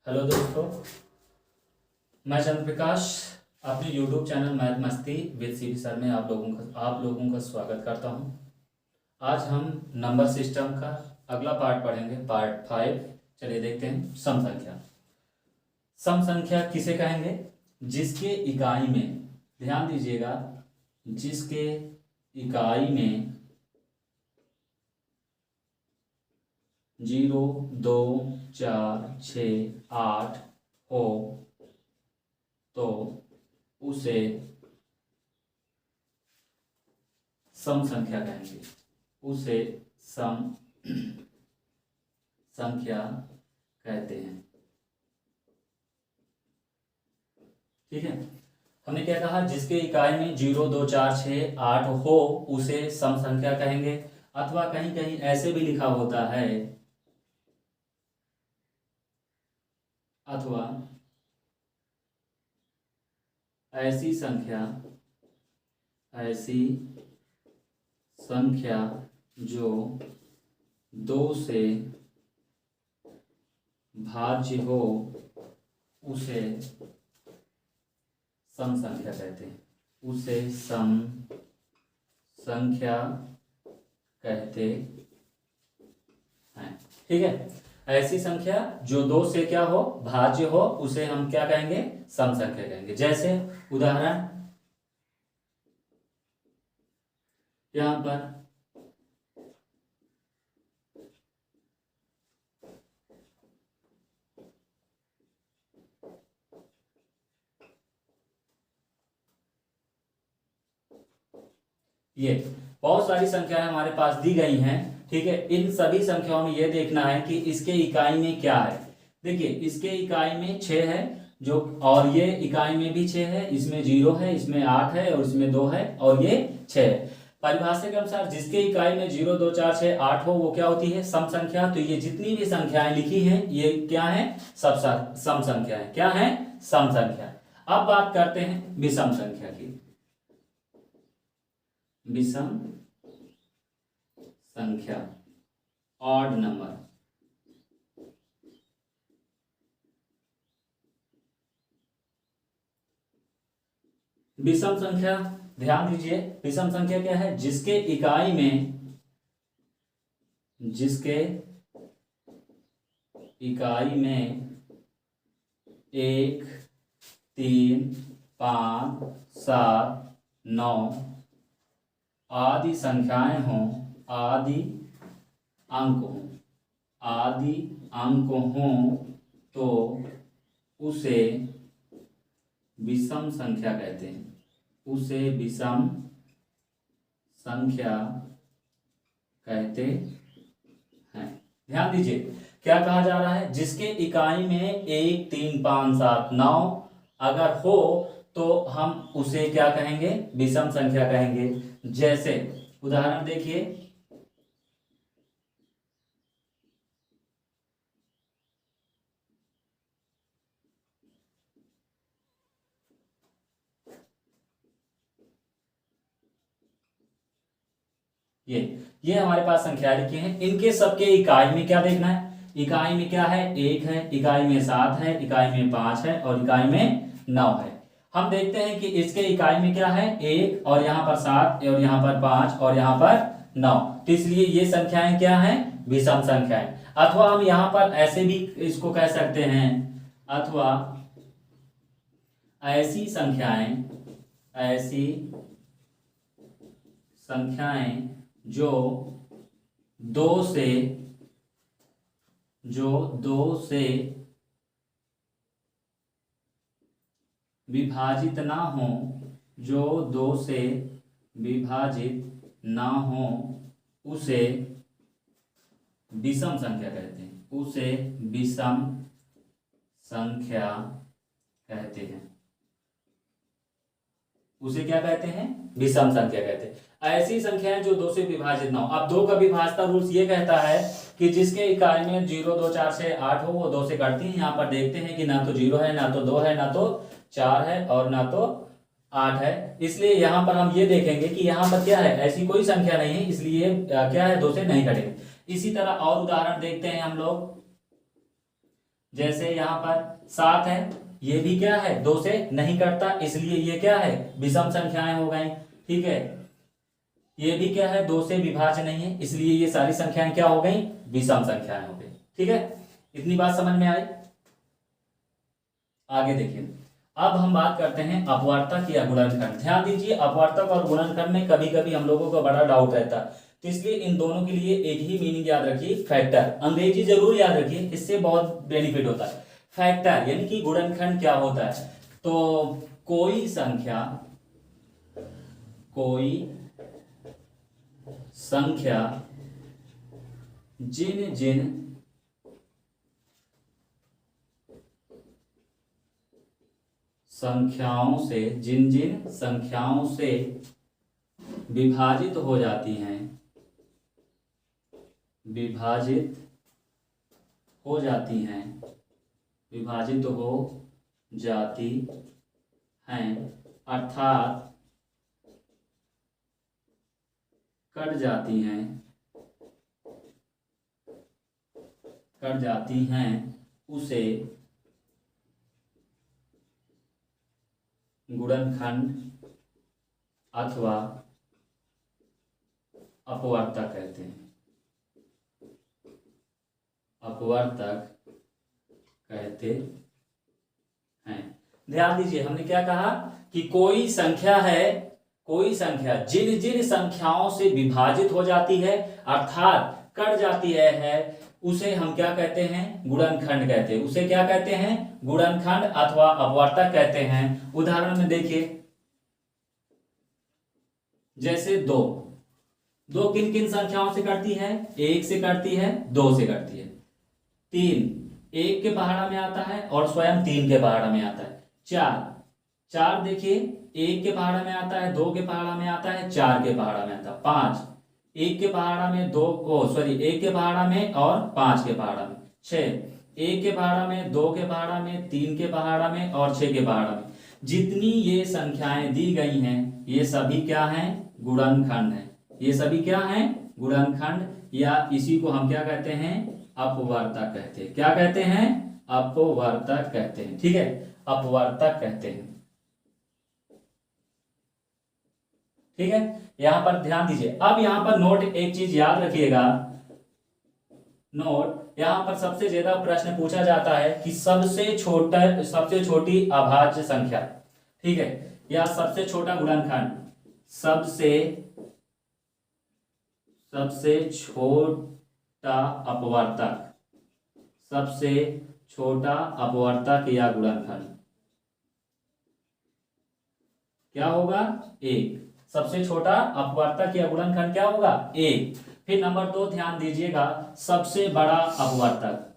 Hello दोस्तों, मैं चंद्र प्रकाश अपने यूट्यूब चैनल मैथ मस्ती विद सीबी सर में आप लोगों का स्वागत करता हूं। आज हम नंबर सिस्टम का अगला पार्ट पढ़ेंगे, पार्ट 5। चलिए देखते हैं। सम संख्या। सम संख्या किसे कहेंगे? जिसके इकाई में, ध्यान दीजिएगा, जिसके इकाई में 0, 2, 4, 6, 8 हो तो उसे सम संख्या कहेंगे। उसे सम संख्या कहते हैं। ठीक है, हमने क्या कहा? जिसके इकाई में 0, 2, 4, 6, 8 हो उसे सम संख्या कहेंगे। अथवा कहीं कहीं ऐसे भी लिखा होता है, अथवा ऐसी संख्या जो 2 से भाज्य हो उसे सम संख्या कहते हैं। उसे सम संख्या कहते हैं। ठीक है, ऐसी संख्या जो 2 से क्या हो, भाज्य हो, उसे हम क्या कहेंगे? सम संख्या कहेंगे। जैसे उदाहरण यहां पर ये बहुत सारी संख्याएं हमारे पास दी गई हैं। ठीक है, इन सभी संख्याओं में यह देखना है कि इसके इकाई में क्या है। देखिए, इसके इकाई में 6 है जो, और ये इकाई में भी 6 है, इसमें 0 है, इसमें 8 है और इसमें 2 है और ये 6 है। परिभाषा के अनुसार जिसके इकाई में 0, 2, 4, 6, 8 हो वो क्या होती है? सम संख्या। तो ये जितनी भी संख्याएं लिखी हैं ये क्या है? सब सम संख्या है। क्या है? सम संख्या। अब बात करते हैं विषम संख्या की। विषम संख्या, ऑड नंबर। विषम संख्या, ध्यान दीजिए, विषम संख्या क्या है? जिसके इकाई में 1, 3, 5, 7, 9 आदि संख्याएं हों, आदि अंक हों तो उसे विषम संख्या कहते हैं। उसे विषम संख्या कहते हैं। ध्यान दीजिए, क्या कहा जा रहा है? जिसके इकाई में 1, 3, 5, 7, 9 अगर हो तो हम उसे क्या कहेंगे? विषम संख्या कहेंगे। जैसे उदाहरण देखिए, ये हमारे पास संख्या लिखी हैं। इनके सबके इकाई में क्या देखना है? इकाई में क्या है? 1 है, इकाई में 7 है, इकाई में 5 है और इकाई में 9 है। हम देखते हैं कि इसके इकाई में क्या है? 1 और यहाँ पर 7 और यहाँ पर 5 और यहाँ पर 9। तो इसलिए ये संख्याएं क्या हैं? विषम संख्याएं। अथवा हम यहाँ पर ऐसे भी इसको कह सकते हैं, अथवा ऐसी संख्याएं जो 2 से विभाजित ना हो, जो 2 से विभाजित ना हो उसे विषम संख्या कहते हैं। उसे विषम संख्या कहते हैं। उसे क्या कहते हैं? विषम संख्या कहते हैं। ऐसी संख्याएं जो 2 से विभाजित ना हो। अब 2 का विभाजता रूल्स ये कहता है कि जिसके इकाई में 0, 2, 4, 6, 8 हो वो 2 से कटती है। यहाँ पर देखते हैं कि ना तो 0 है, ना तो 2 है, ना तो 4 है और ना तो 8 है। इसलिए यहाँ पर हम ये देखेंगे कि यहाँ पर क्या है? ऐसी कोई संख्या नहीं है, इसलिए क्या है? 2 से नहीं कटेंगे। इसी तरह और उदाहरण देखते हैं हम लोग। जैसे यहाँ पर 7 है, ये भी क्या है 2 से नहीं कटता, इसलिए ये क्या है विषम संख्याएं हो गई। ठीक है, ये भी क्या है 2 से विभाज्य नहीं है, इसलिए ये सारी संख्याएं क्या हो गई विषम संख्याएं हो गई। ठीक है, इतनी बात समझ में आई। आगे देखिए, अब हम बात करते हैं अपवर्तक या गुणनखंड। ध्यान दीजिए, अपवर्तक और गुणनखंड में कभी कभी हम लोगों को बड़ा डाउट रहता है, तो इसलिए इन दोनों के लिए एक ही मीनिंग याद रखिए, फैक्टर। अंग्रेजी जरूर याद रखिए, इससे बहुत बेनिफिट होता है। फैक्टर यानी कि गुणनखंड क्या होता है, तो कोई संख्या जिन जिन संख्याओं से विभाजित हो जाती हैं, अर्थात कट जाती हैं, उसे गुणनखंड अथवा अपवर्तक कहते हैं। ध्यान दीजिए, हमने क्या कहा कि कोई संख्या जिन जिन संख्याओं से विभाजित हो जाती है अर्थात कट जाती है उसे हम क्या कहते हैं गुणनखंड कहते हैं। उसे क्या कहते हैं गुणनखंड अथवा अपवर्तक कहते हैं। उदाहरण में देखिए, जैसे 2 किन किन संख्याओं से कटती है, 1 से कटती है, 2 से कटती है। 3 1 के पहाड़ा में आता है और स्वयं 3 के पहाड़ा में आता है। 4 देखिए 1 के पहाड़ा में आता है, 2 के पहाड़ा में आता है, 4 के पहाड़ा में आता है। 5 1 के पहाड़ा में 1 के पहाड़ा में और 5 के पहाड़ा में। 6 1 के पहाड़ा में, 2 के पहाड़ा में, 3 के पहाड़ा में और 6 के पहाड़ा में। जितनी ये संख्याएं दी गई हैं ये सभी क्या हैं गुणनखंड है। ये सभी क्या हैं गुणनखंड, या इसी को हम क्या कहते हैं अपवर्तक कहते हैं। क्या कहते हैं अपवर्तक कहते हैं। ठीक है, अपवर्तक कहते हैं। ठीक है, यहां पर ध्यान दीजिए। अब यहां पर नोट एक चीज याद रखिएगा, नोट यहां पर सबसे ज्यादा प्रश्न पूछा जाता है कि सबसे छोटी अभाज्य संख्या, ठीक है, या सबसे छोटा गुणनखंड, सबसे छोटा अपवर्तक या गुणनखंड क्या होगा 1। सबसे छोटा अपवर्तक या गुणनखंड क्या होगा 1। फिर नंबर 2 ध्यान दीजिएगा, सबसे बड़ा अपवर्तक,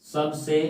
सबसे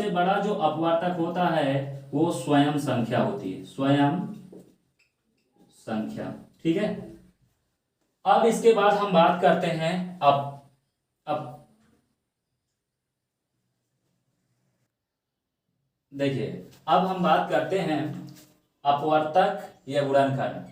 बड़ा जो अपवर्तक होता है वो स्वयं संख्या होती है, स्वयं संख्या। ठीक है, अब इसके बाद हम बात करते हैं अब देखिए, अब हम बात करते हैं अपवर्तक या गुणनखंड।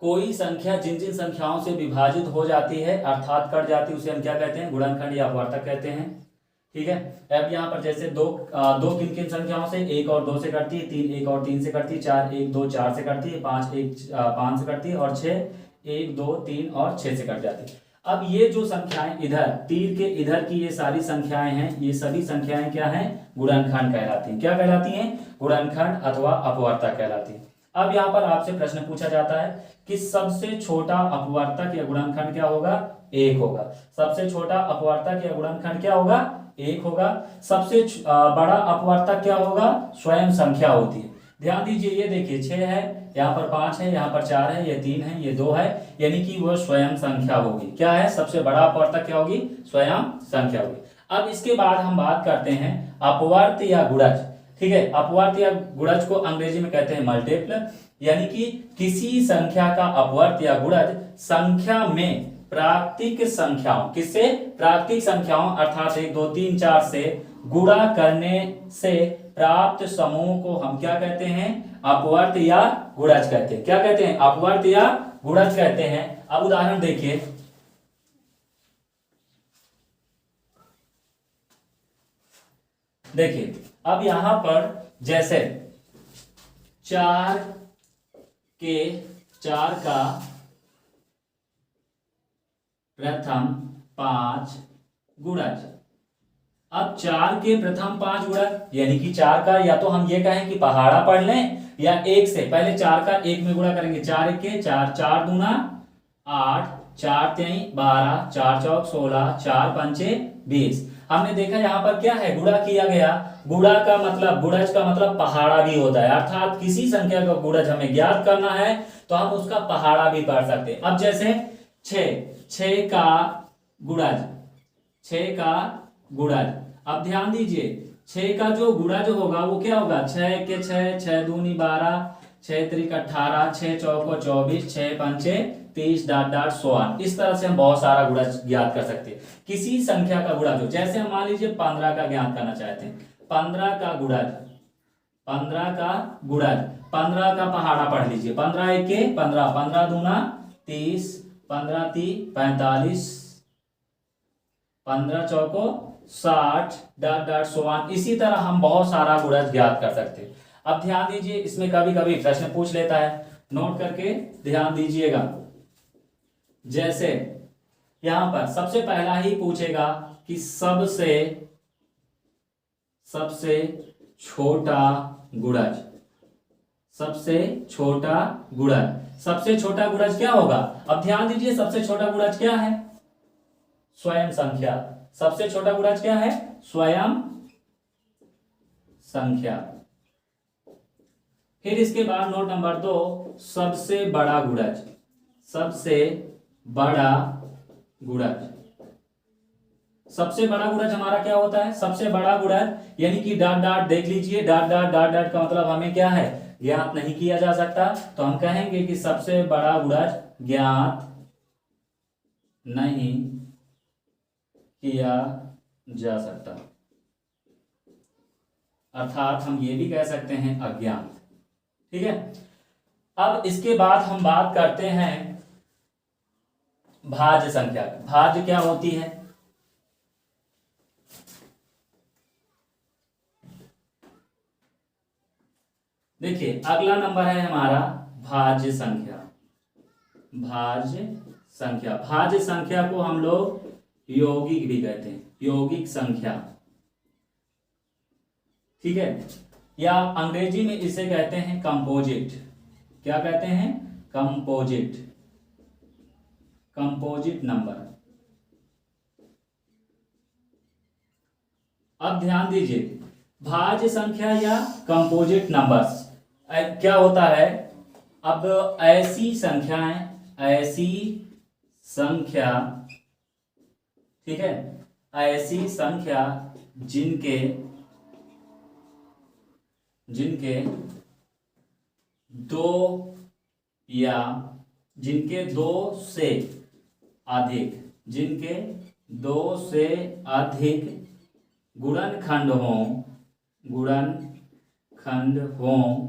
कोई संख्या जिन जिन संख्याओं से विभाजित हो जाती है अर्थात कट जाती है उसे हम क्या कहते हैं गुणनखंड या अपवर्तक कहते हैं। ठीक है, अब यहाँ पर जैसे 2 किन किन संख्याओं से 1 और 2 से कटती है, 3 1 और 3 से कटती है, 4 1 2 4 से कटती है, 5 1 5 से कटती है और 6 1 2 3 और 6 से कट जाती है। अब ये जो संख्याएं इधर तीर के इधर की ये सारी संख्याएं हैं, ये सभी संख्याएं क्या हैं गुणनखंड कहलाती हैं। क्या कहलाती हैं गुणनखंड अथवा अपवर्तक कहलाती हैं। अब यहाँ पर आपसे प्रश्न पूछा जाता है कि सबसे छोटा अपवर्तक या गुणनखंड क्या होगा 1 होगा। सबसे छोटा अपवर्तक या गुणनखंड क्या होगा 1 होगा। सबसे बड़ा अपवर्तक क्या होगा स्वयं संख्या होती है। ध्यान दीजिए, ये देखिए 6 है, यहाँ पर 5 है, यहाँ पर 4 है, ये 3 है, ये 2 है, यानी कि वो स्वयं संख्या होगी। क्या है सबसे बड़ा अपवर्तक क्या होगी स्वयं संख्या होगी। अब इसके बाद हम बात करते हैं अपवर्त या गुणज। ठीक है, अपवर्त या गुणज को अंग्रेजी में कहते हैं मल्टीपल, यानी कि किसी संख्या का अपवर्त या गुणज संख्या में प्राकृतिक संख्याओं, किससे प्राकृतिक संख्याओं अर्थात 1 2 3 4 से गुणा करने से प्राप्त समूह को हम क्या कहते हैं अपवर्त या गुणज कहते हैं। क्या कहते हैं अपवर्त या गुणज कहते हैं। अब उदाहरण देखिए, देखिए अब यहां पर जैसे 4 का प्रथम 5 गुणज। अब 4 के प्रथम 5 गुणज यानी कि 4 का, या तो हम ये कहें कि पहाड़ा पढ़ लें, या 1 से पहले 4 का 1 में गुणा करेंगे। 4 1 के 4, 4 दूना 8, 4 3 12, 4 चौक 16, 4 पंचे 20। हमने देखा यहाँ पर क्या है, गुणा किया गया। गुणा का मतलब, गुणज का मतलब पहाड़ा भी होता है, अर्थात किसी संख्या का गुणज हमें ज्ञात करना है तो हम उसका पहाड़ा भी पढ़ सकते हैं। अब जैसे 6 का गुणज, 6 का गुणज। अब ध्यान दीजिए 6 का जो गुणज होगा वो क्या होगा, 6 के 6, 6 दूनी 12, 6 त्रिक 18, 6 चौको 24, 6 पंचे 30, डाट डाट 100। इस तरह से हम बहुत सारा गुणज ज्ञात कर सकते हैं। किसी संख्या का गुणज हो, जैसे हम मान लीजिए 15 का ज्ञात करना चाहते हैं, 15 का गुणज, 15 का गुणज, 15 का पहाड़ा पढ़ लीजिए। 15 1 के 15, 15 दूना 30, 15 3 45, 15 चौको 60, डाट डाट 100। इसी तरह हम बहुत सारा गुणज ज्ञात कर सकते हैं। अब ध्यान दीजिए, इसमें कभी कभी प्रश्न पूछ लेता है, नोट करके ध्यान दीजिएगा। जैसे यहां पर सबसे पहला ही पूछेगा कि सबसे छोटा गुणज, सबसे छोटा गुणज। सबसे छोटा गुणज क्या होगा? अब ध्यान दीजिए, सबसे छोटा गुणज क्या है? स्वयं संख्या। सबसे छोटा गुणज क्या है? स्वयं संख्या। फिर इसके बाद नोट नंबर 2, सबसे बड़ा गुणज, सबसे बड़ा गुणज। सबसे बड़ा गुणज हमारा क्या होता है? सबसे बड़ा गुणज यानी कि डाट डाट देख लीजिए, डाट डाट डाट डाट का मतलब हमें क्या है, ज्ञात नहीं किया जा सकता, तो हम कहेंगे कि सबसे बड़ा गुणज ज्ञात नहीं किया जा सकता, अर्थात हम ये भी कह सकते हैं अज्ञात। ठीक है। अब इसके बाद हम बात करते हैं भाज्य संख्या। भाज्य क्या होती है? देखिए अगला नंबर है हमारा भाज्य संख्या। भाज्य संख्या, भाज्य संख्या को हम लोग यौगिक भी कहते हैं, यौगिक संख्या। ठीक है, या अंग्रेजी में इसे कहते हैं कंपोजिट। क्या कहते हैं? Composite, composite number. अब ध्यान दीजिए, भाज्य संख्या या कंपोजिट नंबर्स क्या होता है? अब ऐसी संख्याएं, ऐसी संख्या, ठीक है, ऐसी संख्या जिनके दो या जिनके दो से अधिक, जिनके दो से अधिक गुणनखंड हों, गुणनखंड हों,